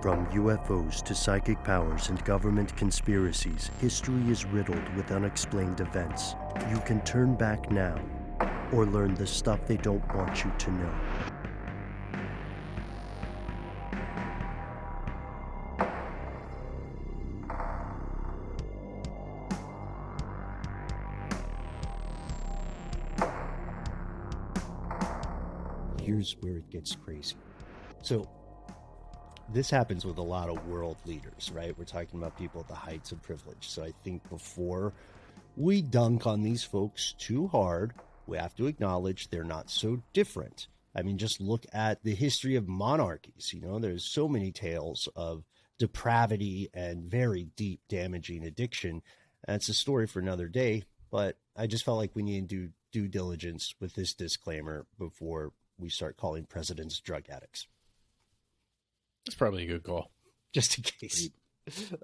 From UFOs to psychic powers and government conspiracies, history is riddled with unexplained events. You can turn back now or learn the stuff they don't want you to know. Here's where it gets crazy. So, this happens with a lot of world leaders, right? We're talking about people at the heights of privilege. So I think before we dunk on these folks too hard, we have to acknowledge they're not so different. I mean, just look at the history of monarchies. You know, there's so many tales of depravity and very deep, damaging addiction. That's a story for another day, but I just felt like we need to do due diligence with this disclaimer before we start calling presidents drug addicts. That's probably a good call. Just in case.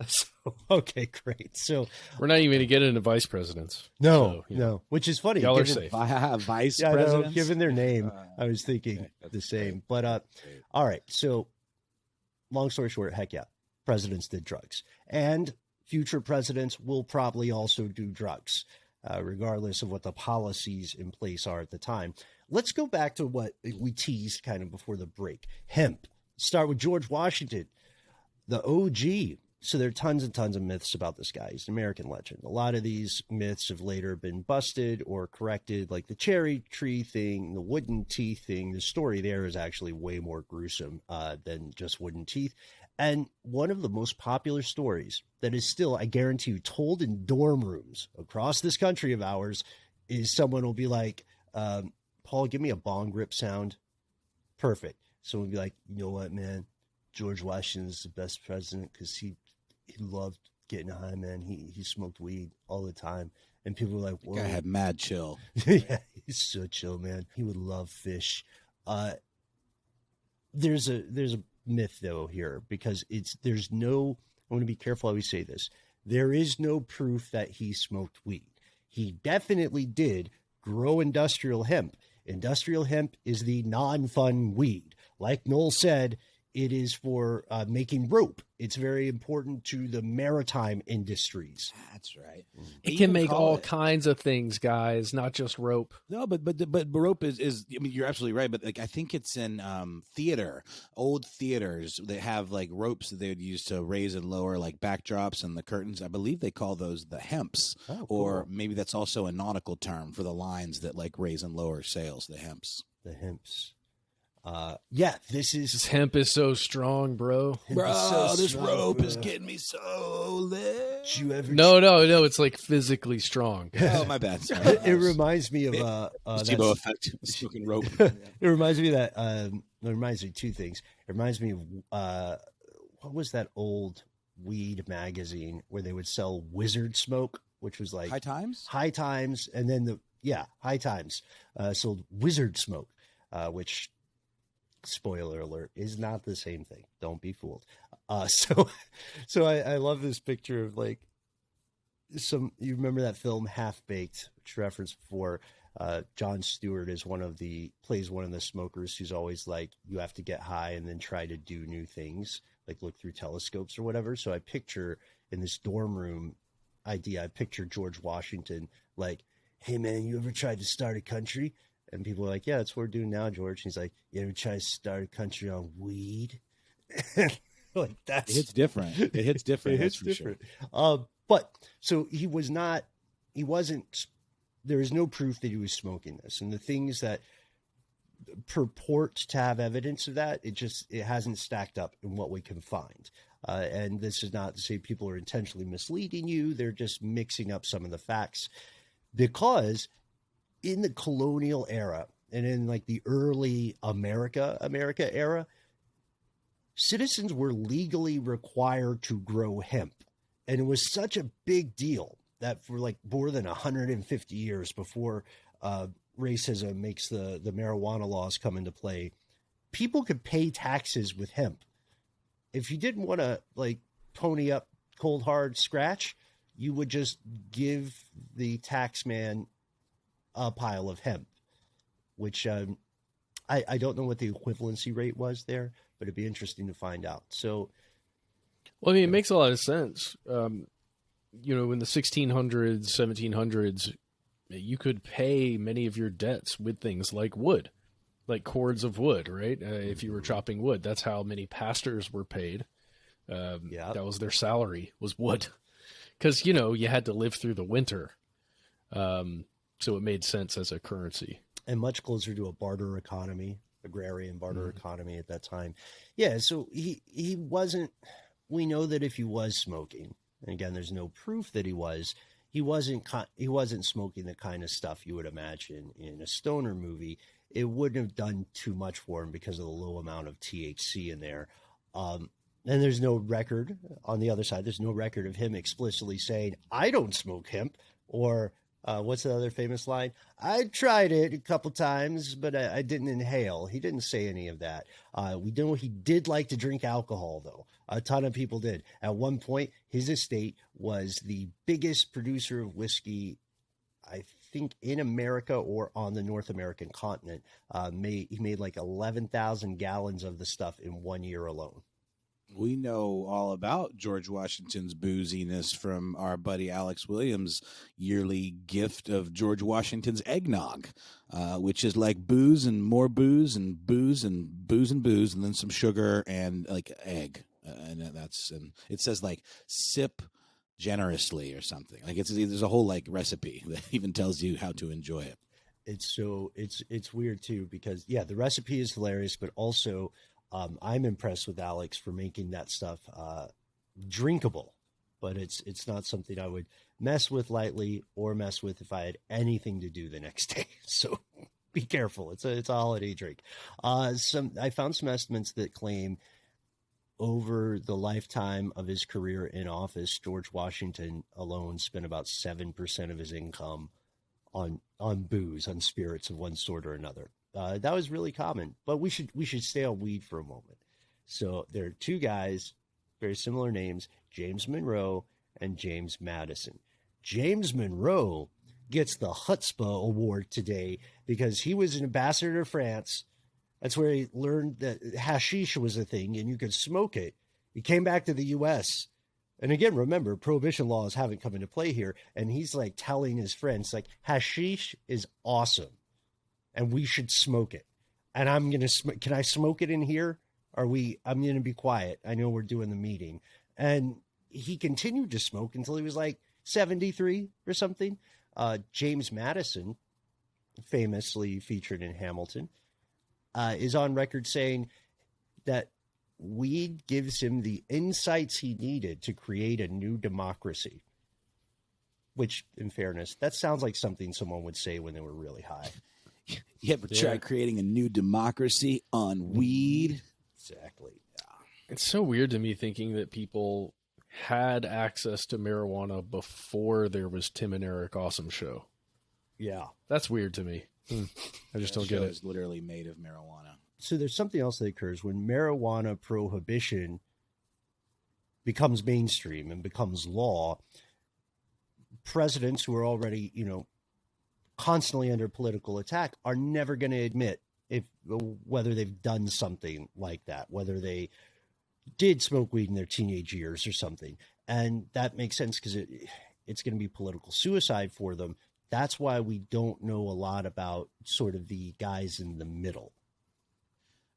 So, okay, great. So we're not even going to get into vice presidents. No, so, no, which is funny. Y'all are safe. Vice presidents? Given their name, I was thinking the same. But all right. So long story short, heck yeah, presidents did drugs. And future presidents will probably also do drugs, regardless of what the policies in place are at the time. Let's go back to what we teased kind of before the break. Hemp. Start with George Washington, the OG. So there are tons and tons of myths about this guy. He's an American legend. A lot of these myths have later been busted or corrected, like the cherry tree thing, the wooden teeth thing. The story there is actually way more gruesome than just wooden teeth. And one of the most popular stories that is still, I guarantee you, told in dorm rooms across this country of ours is someone will be like, Paul, give me a bong rip sound. Perfect. Someone would be like, you know what, man? George Washington is the best president because he loved getting high, man. He smoked weed all the time. And people were like, whoa. That guy had mad chill. Yeah, he's so chill, man. He would love fish. There's a myth, though, here, because there's no, I want to be careful how we say this. There is no proof that he smoked weed. He definitely did grow industrial hemp. Industrial hemp is the non-fun weed. Like Noel said, it is for making rope. It's very important to the maritime industries. That's right. It can make all kinds of things, guys, not just rope. No, but rope is. I mean, you're absolutely right. But like, I think it's in theater, old theaters. They have like ropes that they would use to raise and lower like backdrops and the curtains. I believe they call those the hemps, or maybe that's also a nautical term for the lines that like raise and lower sails. The hemps. The hemps. Yeah, this hemp is so strong, bro. This rope is getting me so lit. Did you ever? No, it's like physically strong. Oh, my bad. Sorry. It reminds me of placebo effect. Smoking rope. It reminds me of that. It reminds me of two things. It reminds me of what was that old weed magazine where they would sell wizard smoke, which was like High Times. High Times, and then High Times sold wizard smoke, which. Spoiler alert, is not the same thing. Don't be fooled. So I love this picture of like you remember that film Half Baked, which referenced before. Jon Stewart plays one of the smokers who's always like, you have to get high and then try to do new things, like look through telescopes or whatever. So I picture in this dorm room idea, I picture George Washington like, hey man, you ever tried to start a country? And people are like, yeah, that's what we're doing now, George. And he's like, you ever try to start a country on weed? Like it hits different. It hits different. It hits different. Sure. But so there is no proof that he was smoking this. And the things that purport to have evidence of that, it hasn't stacked up in what we can find. And this is not to say people are intentionally misleading you. They're just mixing up some of the facts because in the colonial era and in like the early America era, citizens were legally required to grow hemp. And it was such a big deal that for like more than 150 years before racism makes the marijuana laws come into play, people could pay taxes with hemp. If you didn't want to like pony up cold hard scratch, you would just give the tax man a pile of hemp, which I don't know what the equivalency rate was there, but it'd be interesting to find out. So Well, I mean, it makes a lot of sense. In the 1600s, 1700s, you could pay many of your debts with things like wood, like cords of wood, right? If you were chopping wood, that's how many pastors were paid. That was their salary, was wood. Because, you had to live through the winter. So it made sense as a currency. And much closer to a barter economy, agrarian barter economy at that time. Yeah, so he wasn't, we know that if he was smoking, and again, there's no proof that he wasn't smoking the kind of stuff you would imagine in a stoner movie. It wouldn't have done too much for him because of the low amount of THC in there. And there's no record on the other side. There's no record of him explicitly saying, I don't smoke hemp, or what's the other famous line? I tried it a couple times, but I didn't inhale. He didn't say any of that. We know he did like to drink alcohol, though. A ton of people did. At one point, his estate was the biggest producer of whiskey, I think, in America or on the North American continent. He made like 11,000 gallons of the stuff in 1 year alone. We know all about George Washington's booziness from our buddy Alex Williams' yearly gift of George Washington's eggnog, which is like booze and more booze and booze and booze and booze, and then some sugar and like egg. And it says like sip generously or something. Like there's a whole like recipe that even tells you how to enjoy it. It's weird too, because the recipe is hilarious, but also I'm impressed with Alex for making that stuff drinkable, but it's not something I would mess with lightly or mess with if I had anything to do the next day. So be careful. It's a holiday drink. I found some estimates that claim over the lifetime of his career in office, George Washington alone spent about 7% of his income on booze, on spirits of one sort or another. That was really common, but we should stay on weed for a moment. So there are two guys, very similar names, James Monroe and James Madison. James Monroe gets the Chutzpah Award today because he was an ambassador to France. That's where he learned that hashish was a thing and you could smoke it. He came back to the U.S. And again, remember, prohibition laws haven't come into play here. And he's like telling his friends, like, hashish is awesome and we should smoke it. And I'm going to can I smoke it in here? I'm going to be quiet. I know we're doing the meeting. And he continued to smoke until he was like 73 or something. James Madison, famously featured in Hamilton, is on record saying that weed gives him the insights he needed to create a new democracy. Which, in fairness, that sounds like something someone would say when they were really high. You ever try creating a new democracy on weed? Exactly. It's so weird to me thinking that people had access to marijuana before there was Tim and Eric Awesome Show. Yeah. That's weird to me. I just don't get it. It's literally made of marijuana. So there's something else that occurs when marijuana prohibition becomes mainstream and becomes law. Presidents who are already, constantly under political attack are never going to admit whether they've done something like that, whether they did smoke weed in their teenage years or something. And that makes sense because it's going to be political suicide for them. That's why we don't know a lot about sort of the guys in the middle.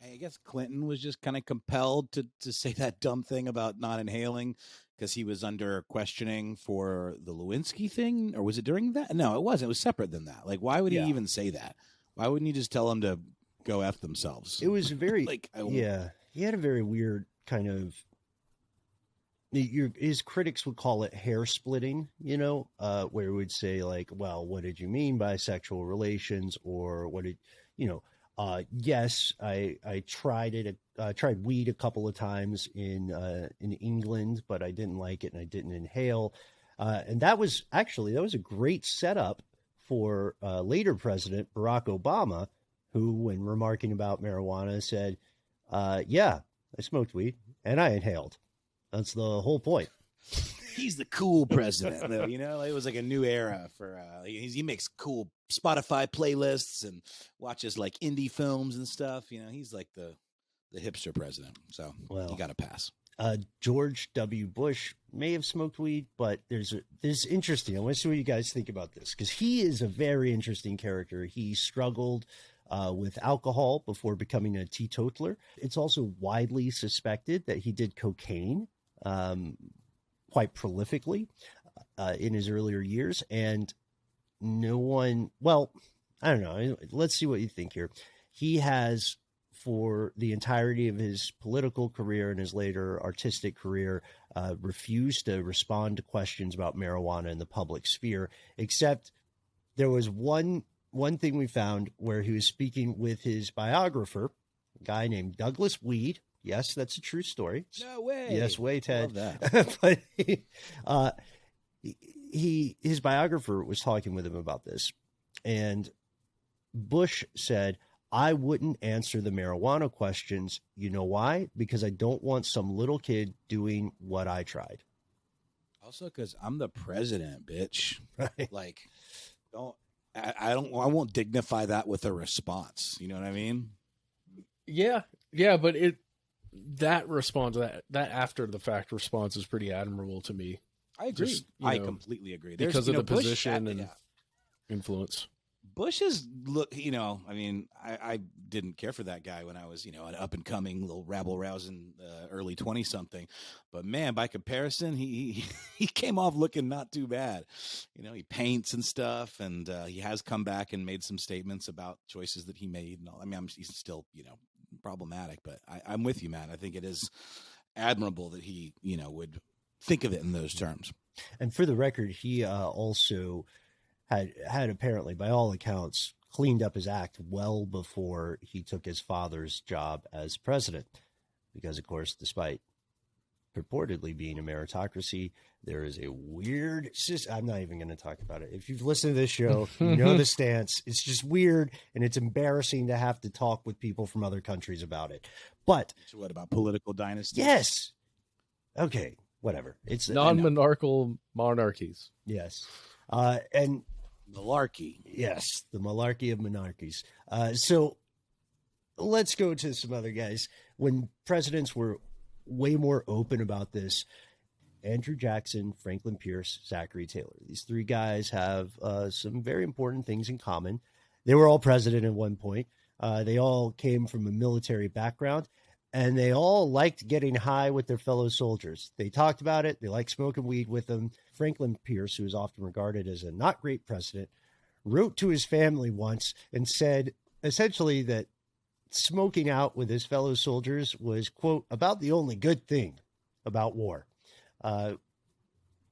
I guess Clinton was just kind of compelled to say that dumb thing about not inhaling because he was under questioning for the Lewinsky thing, or was it during that? No, it wasn't. It was separate than that. Like, why would he even say that? Why wouldn't he just tell them to go F themselves? It was very, he had a very weird kind of, his critics would call it hair splitting, where it would say like, well, what did you mean by sexual relations? Or what did, yes, I tried it. I tried weed a couple of times in England, but I didn't like it and I didn't inhale. And that was a great setup for later President Barack Obama, who, when remarking about marijuana, said, yeah, I smoked weed and I inhaled. That's the whole point. He's the cool president, though. It was like a new era for. He makes cool Spotify playlists and watches like indie films and stuff. He's like the hipster president. So he got a pass. George W. Bush may have smoked weed, but this is interesting. I want to see what you guys think about this, because he is a very interesting character. He struggled with alcohol before becoming a teetotaler. It's also widely suspected that he did cocaine quite prolifically in his earlier years. And no one, well, I don't know. Let's see what you think here. He has, for the entirety of his political career and his later artistic career, refused to respond to questions about marijuana in the public sphere, except there was one thing we found where he was speaking with his biographer, a guy named Douglas Weed. Yes, that's a true story. No way. Yes, way, Ted. Love that. But his biographer was talking with him about this, and Bush said, I wouldn't answer the marijuana questions. You know why? Because I don't want some little kid doing what I tried. Also, because I'm the president, bitch. Right. Like, I won't dignify that with a response. You know what I mean? Yeah, but that response, that after the fact response is pretty admirable to me. I agree. Just, I completely agree. Because of the Bush, position and influence. Bush is, look, I mean, I didn't care for that guy when I was, an up and coming little rabble rousing early 20 something. But man, by comparison, he came off looking not too bad. He paints and stuff, and he has come back and made some statements about choices that he made. And all. I mean, he's still, problematic, but I'm with you, man. I think it is admirable that he, would think of it in those terms. And for the record, he also had apparently, by all accounts, cleaned up his act well before he took his father's job as president. Because, of course, despite purportedly being a meritocracy, there is a weird system. I'm not even going to talk about it. If you've listened to this show, you know the stance. It's just weird, and it's embarrassing to have to talk with people from other countries about it. But so what about political dynasties? Yes. Okay, whatever. It's non-monarchical monarchies. Yes. And malarkey. Yes, the malarkey of monarchies. So let's go to some other guys. When presidents were way more open about this, Andrew Jackson, Franklin Pierce, Zachary Taylor. These three guys have some very important things in common. They were all president at one point. They all came from a military background, and they all liked getting high with their fellow soldiers. They talked about it. They liked smoking weed with them. Franklin Pierce, who is often regarded as a not great president, wrote to his family once and said essentially that smoking out with his fellow soldiers was, quote, about the only good thing about war,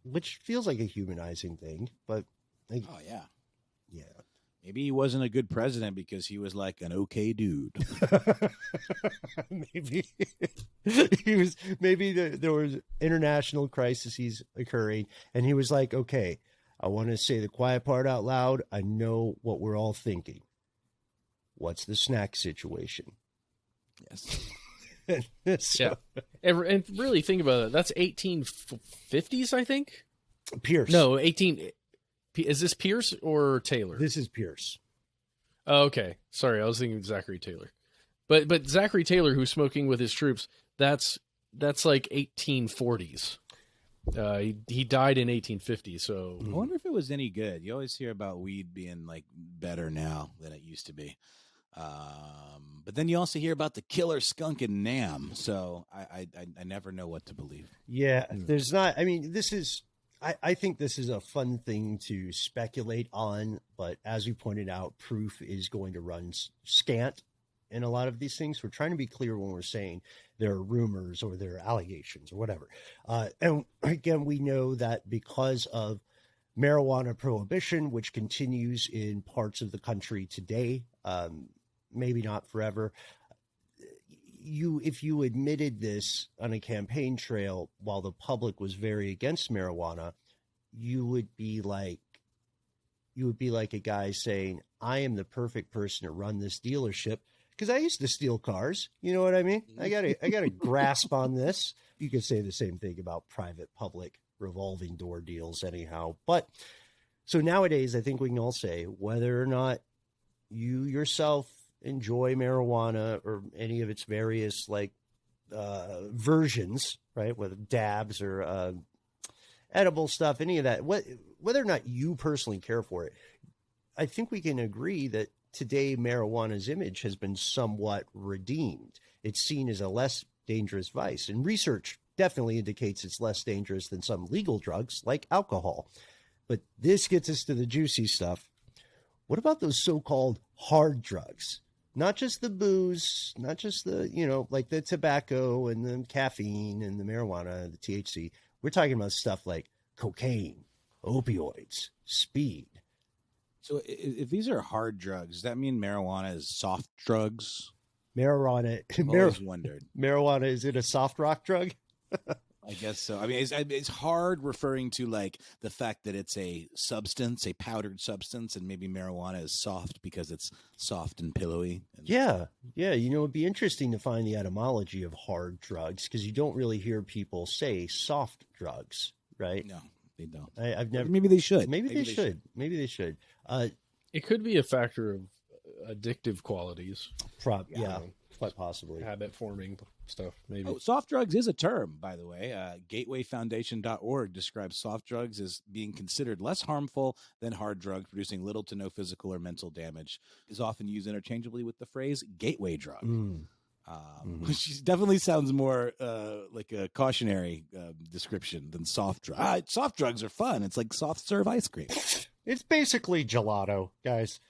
which feels like a humanizing thing. But oh, yeah. Yeah. Maybe he wasn't a good president because he was like an okay dude. Maybe there was international crises occurring, and he was like, okay, I want to say the quiet part out loud. I know what we're all thinking. What's the snack situation? Yes. So, yeah. And really think about it. That's 1850s, I think. Pierce. No, 18. Is this Pierce or Taylor? This is Pierce. Oh, okay. Sorry, I was thinking Zachary Taylor. But Zachary Taylor, who's smoking with his troops, that's like 1840s. He died in 1850. So I wonder if it was any good. You always hear about weed being like better now than it used to be. But then you also hear about the killer skunk in Nam. So I never know what to believe. Yeah, there's not. I mean, this is. I think this is a fun thing to speculate on, but as we pointed out, proof is going to run scant in a lot of these things. We're trying to be clear when we're saying there are rumors or there are allegations or whatever. And again, we know that because of marijuana prohibition, which continues in parts of the country today, maybe not forever, if you admitted this on a campaign trail while the public was very against marijuana, you would be like a guy saying, I am the perfect person to run this dealership because I used to steal cars. You know what I mean? I got a grasp on this. You could say the same thing about private public revolving door deals anyhow. But so nowadays, I think we can all say whether or not you yourself enjoy marijuana or any of its various like versions, right? Whether dabs or edible stuff, any of that, whether or not you personally care for it, I think we can agree that today marijuana's image has been somewhat redeemed. It's seen as a less dangerous vice, and research definitely indicates it's less dangerous than some legal drugs like alcohol. But this gets us to the juicy stuff. What about those so-called hard drugs? Not just the booze, not just the, like the tobacco and the caffeine and the marijuana, the THC. We're talking about stuff like cocaine, opioids, speed. So if these are hard drugs, does that mean marijuana is soft drugs? Marijuana. I've always wondered. Marijuana, is it a soft rock drug? I guess so. I mean, it's hard referring to like the fact that it's a substance, a powdered substance, and maybe marijuana is soft because it's soft and pillowy. Yeah. It'd be interesting to find the etymology of hard drugs because you don't really hear people say soft drugs, right? No, they don't. I've never. Maybe they should. Maybe they should. Maybe they should. It could be a factor of addictive qualities. Yeah, quite possibly. Habit forming stuff, maybe. Oh, soft drugs is a term, by the way. Gatewayfoundation.org describes soft drugs as being considered less harmful than hard drugs, producing little to no physical or mental damage. Is often used interchangeably with the phrase gateway drug. Which definitely sounds more like a cautionary description than soft drugs. Soft drugs are fun. It's like soft serve ice cream. It's basically gelato, guys.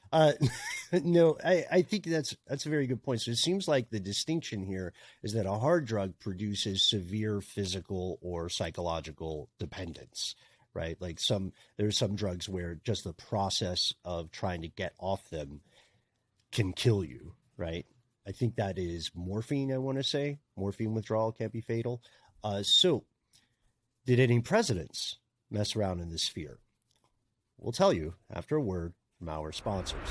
No, I think that's a very good point. So it seems like the distinction here is that a hard drug produces severe physical or psychological dependence, right? Like there's some drugs where just the process of trying to get off them can kill you, right? I think that is morphine, I want to say. Morphine withdrawal can be fatal. So did any presidents mess around in this sphere? We'll tell you after a word from our sponsors.